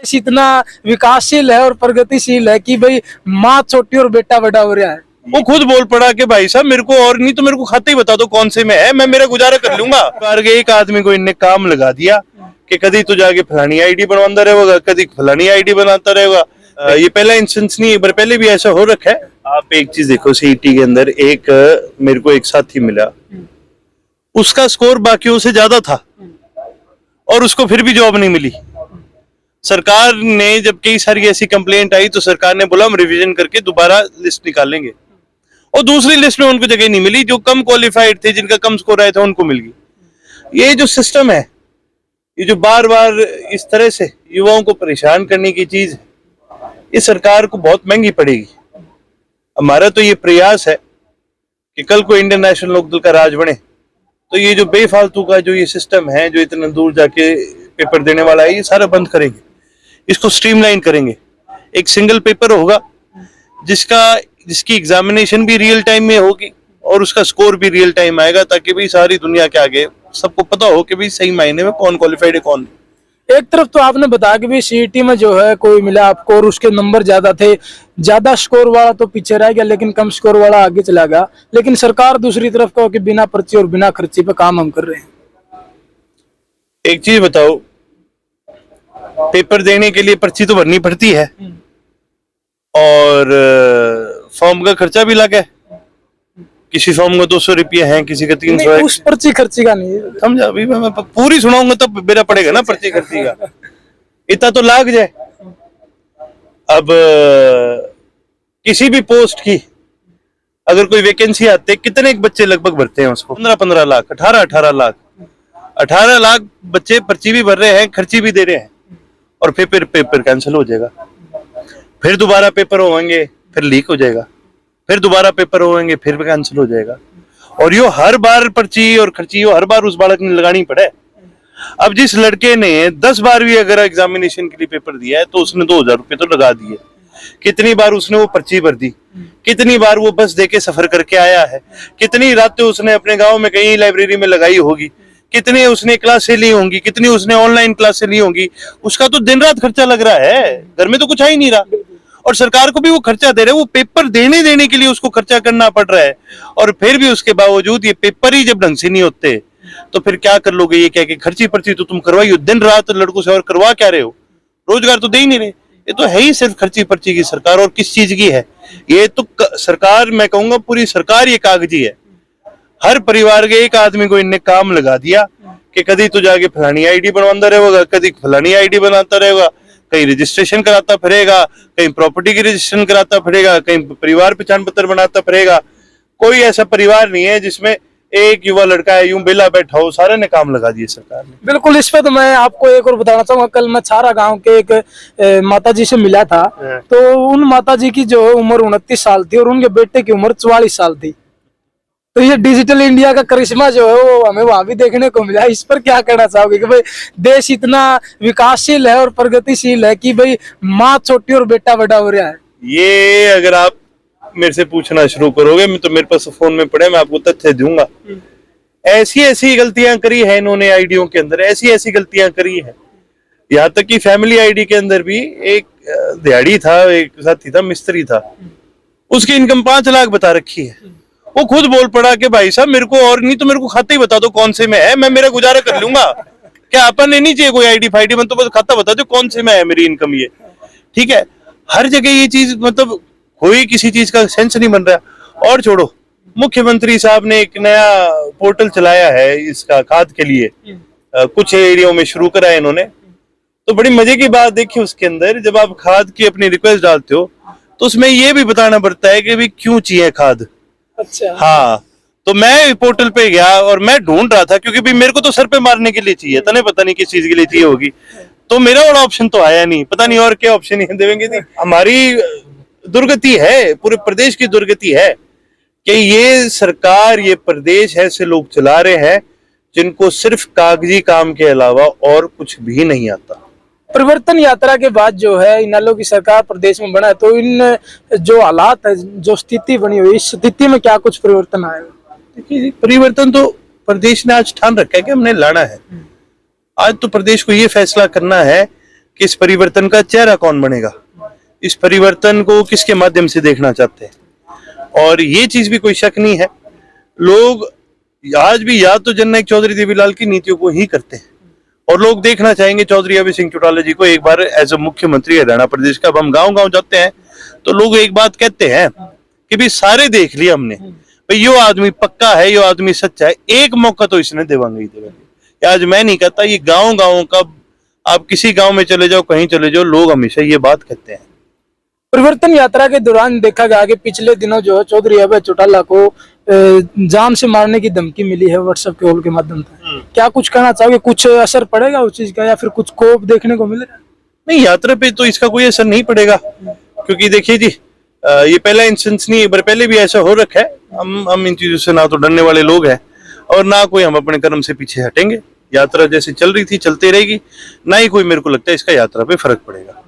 देश इतना विकासशील है और प्रगतिशील है कि भाई माँ छोटी और बेटा बड़ा हो रहा है। वो खुद बोल पड़ा कि भाई साहब मेरे को और नहीं तो मेरे को खाते ही बता दो कौन से में है, मैं मेरा गुजारा कर लूंगा। एक आदमी को इनने काम लगा दिया कि कभी तो जाके फलानी आईडी बनवाता रहेगा, कभी फलानी आईडी बनाता रहेगा। ये पहला इंस्टेंस नहीं, पर पहले भी ऐसा हो रखा है। आप एक चीज देखो, सीईटी के अंदर एक मेरे को एक साथी मिला, उसका स्कोर बाकियों से ज्यादा था और उसको फिर भी जॉब नहीं मिली। सरकार ने जब कई सारी ऐसी कंप्लेंट आई तो सरकार ने बोला हम रिवीजन करके दोबारा लिस्ट निकालेंगे, और दूसरी लिस्ट में उनको जगह नहीं मिली। जो कम क्वालिफाइड थे, जिनका कम स्कोर आया था, उनको मिल गई। ये जो सिस्टम है, ये जो बार बार इस तरह से युवाओं को परेशान करने की चीज है, ये सरकार को बहुत महंगी पड़ेगी। हमारा तो ये प्रयास है कि कल को इंडियन नेशनल लोकदल का राज बने तो ये जो बेफालतू का जो ये सिस्टम है, जो इतना दूर जाके पेपर देने वाला है, ये सारा बंद करेंगे, इसको स्ट्रीमलाइन करेंगे। एक सिंगल पेपर होगा जिसकी एग्जामिनेशन भी रियल टाइम में होगी और उसका स्कोर भी रियल टाइम आएगा, ताकि भाई सारी दुनिया के आगे सबको पता हो कि भाई सही मायने में कौन क्वालिफाइड है कौन नहीं। एक तरफ तो आपने बताया कि भाई सीईटी में जो है कोई मिला आपको और उसके नंबर ज्यादा थे, ज्यादा स्कोर वाला तो पीछे रह गया लेकिन कम स्कोर वाला आगे चला गया। लेकिन सरकार दूसरी तरफ कहो कि बिना पर्ची और बिना खर्ची पे काम हम कर रहे हैं। एक चीज बताओ, पेपर देने के लिए पर्ची तो भरनी पड़ती है और फॉर्म का खर्चा भी लगा है। किसी फॉर्म का 200 रुपये है, किसी का 300 है। उस पर्ची खर्ची का नहीं समझा? अभी मैं पूरी सुनाऊंगा तब मेरा पड़ेगा ना पर्ची खर्ची का। इतना तो लाग जाए। अब किसी भी पोस्ट की अगर कोई वैकेंसी आती है, कितने बच्चे लगभग भरते हैं उसको? 15-15 लाख, 18-18 लाख, 18 लाख बच्चे पर्ची भी भर रहे हैं, खर्ची भी दे रहे हैं, और पेपर कैंसिल हो जाएगा। फिर दोबारा पेपर होंगे, फिर लीक हो जाएगा, फिर दोबारा पेपर होंगे, फिर कैंसिल हो जाएगा। और यो हर बार पर्ची और खर्ची यो हर बार उस बालक ने लगानी पड़े। अब जिस लड़के ने 10 बार भी अगर एग्जामिनेशन के लिए पेपर दिया है तो उसने 2000 रुपये तो लगा दिए। कितनी बार उसने वो पर्ची भर दी, कितनी बार वो बस देके सफर करके आया है, कितनी रातें उसने अपने गांव में कहीं लाइब्रेरी में लगाई होगी, कितनी उसने क्लासें ली होंगी, कितनी उसने ऑनलाइन क्लासें ली होंगी। उसका तो दिन रात खर्चा लग रहा है, घर में तो कुछ आ ही नहीं रहा। और सरकार को भी वो खर्चा दे रहे हैं, वो पेपर देने के लिए उसको खर्चा करना पड़ रहा है। और फिर भी उसके बावजूद ये पेपर ही जब ढंग से नहीं होते तो फिर क्या कर लोगे? ये क्या कि खर्ची पर्ची तो तुम करवाई हो दिन रात लड़कों से, और करवा क्या रहे हो? रोजगार तो दे ही नहीं रहे। ये तो है ही सिर्फ खर्ची पर्ची की सरकार। और किस चीज की है ये? तो सरकार, मैं कहूंगा पूरी सरकार ये कागजी है। हर परिवार के एक आदमी को इनने काम लगा दिया कि कभी तो जाके फलानी आईडी बनवाता रहेगा, कभी फलानी आईडी बनाता रहेगा, कहीं रजिस्ट्रेशन कराता फिरेगा, कहीं प्रॉपर्टी की रजिस्ट्रेशन कराता फिरेगा, कहीं परिवार पहचान पत्र बनाता फिरेगा। कोई ऐसा परिवार नहीं है जिसमें एक युवा लड़का है यूं बेला बैठा हो। सारे ने काम लगा दिए सरकार ने। बिल्कुल। इस पे तो मैं आपको एक और बताना चाहूंगा, कल मैं छारा गांव के एक माता जी से मिला था, तो उन माता जी की जो उम्र 29 साल थी और उनके बेटे की उम्र 44 साल थी। तो ये डिजिटल इंडिया का करिश्मा जो है वो हमें वहां भी देखने को मिला। इस पर क्या कहना चाहोगे कि भाई देश इतना विकासशील है और प्रगतिशील है कि भाई माँ छोटी और बेटा बड़ा हो रहा है? ये अगर आप मेरे से पूछना शुरू करोगे, मैं तो मेरे पास फोन में पड़े, मैं आपको तथ्य दूंगा। ऐसी ऐसी गलतियां करी है इन्होंने आईडियों के अंदर, ऐसी ऐसी गलतियां करी है। यहाँ तक कि फैमिली आईडी के अंदर भी एक दिहाड़ी था, एक साथी था, मिस्त्री था, उसकी इनकम 5 लाख बता रखी है। वो खुद बोल पड़ा कि भाई साहब मेरे को और नहीं तो मेरे को खाते ही बता दो कौन से में है, मैं मेरा गुजारा कर लूंगा। क्या अपन ने नहीं चाहिए कोई आईडी फाईडी, मैं तो बस खाता बता दो कौन से में है मेरी इनकम। ये ठीक है, हर जगह ये चीज, मतलब कोई किसी चीज का सेंस नहीं बन रहा। और छोड़ो, मुख्यमंत्री साहब ने एक नया पोर्टल चलाया है इसका खाद के लिए, कुछ एरियाओं में शुरू करा है इन्होंने। तो बड़ी मजे की बात देखिए, उसके अंदर जब आप खाद की अपनी रिक्वेस्ट डालते हो तो उसमें ये भी बताना पड़ता है कि भाई क्यों चाहिए खाद। अच्छा। हाँ, तो मैं पोर्टल पे गया और मैं ढूंढ रहा था, क्योंकि भाई मेरे को तो सर पे मारने के लिए चाहिए था ना, पता नहीं किस चीज के लिए चाहिए होगी, तो मेरा वाला ऑप्शन तो आया नहीं, पता नहीं और क्या ऑप्शन देवेंगे। नहीं, हमारी दुर्गति है, पूरे प्रदेश की दुर्गति है कि ये सरकार, ये प्रदेश ऐसे लोग चला रहे हैं जिनको सिर्फ कागजी काम के अलावा और कुछ भी नहीं आता। परिवर्तन यात्रा के बाद जो है इनेलो की सरकार प्रदेश में बना है, तो इन जो हालात है, जो स्थिति बनी हुई, इस स्थिति में क्या कुछ परिवर्तन आएगा? देखिए, परिवर्तन तो प्रदेश ने आज ठान रखा है कि हमने लाना है। आज तो प्रदेश को ये फैसला करना है कि इस परिवर्तन का चेहरा कौन बनेगा, इस परिवर्तन को किसके माध्यम से देखना चाहते हैं। और ये चीज भी कोई शक नहीं है, लोग आज भी याद तो जननायक चौधरी देवीलाल की नीतियों को ही करते हैं और लोग देखना चाहेंगे चौधरी अभय सिंह चौटाला जी को एक बार एज अ मुख्यमंत्री हरियाणा प्रदेश का। अब हम गांव गांव जाते हैं तो लोग एक बात कहते हैं कि भाई सारे देख लिया हमने, भाई यो आदमी पक्का है, यो आदमी सच्चा है, एक मौका तो इसने देवांगे ही देवांगे। आज मैं नहीं कहता, ये गाँव गाँव का, आप किसी गाँव में चले जाओ, कहीं चले जाओ, लोग हमेशा ये बात कहते हैं। परिवर्तन यात्रा के दौरान देखा गया कि पिछले दिनों जो है चौधरी अभय चौटाला को जान से मारने की धमकी मिली है व्हाट्सएप के कॉल के माध्यम से। क्या कुछ कहना चाहोगे, कुछ असर पड़ेगा उस चीज का या फिर कुछ कोप देखने को मिलेगा? नहीं, यात्रा पे तो इसका कोई असर नहीं पड़ेगा, क्योंकि देखिए जी, ये पहला इंस्टेंस नहीं है, पर पहले भी ऐसा हो रखा है। हम इन चीजों से ना तो डरने वाले लोग हैं और ना कोई हम अपने कर्म से पीछे हटेंगे। यात्रा जैसे चल रही थी चलती रहेगी, ना ही कोई मेरे को लगता है इसका यात्रा पे फर्क पड़ेगा।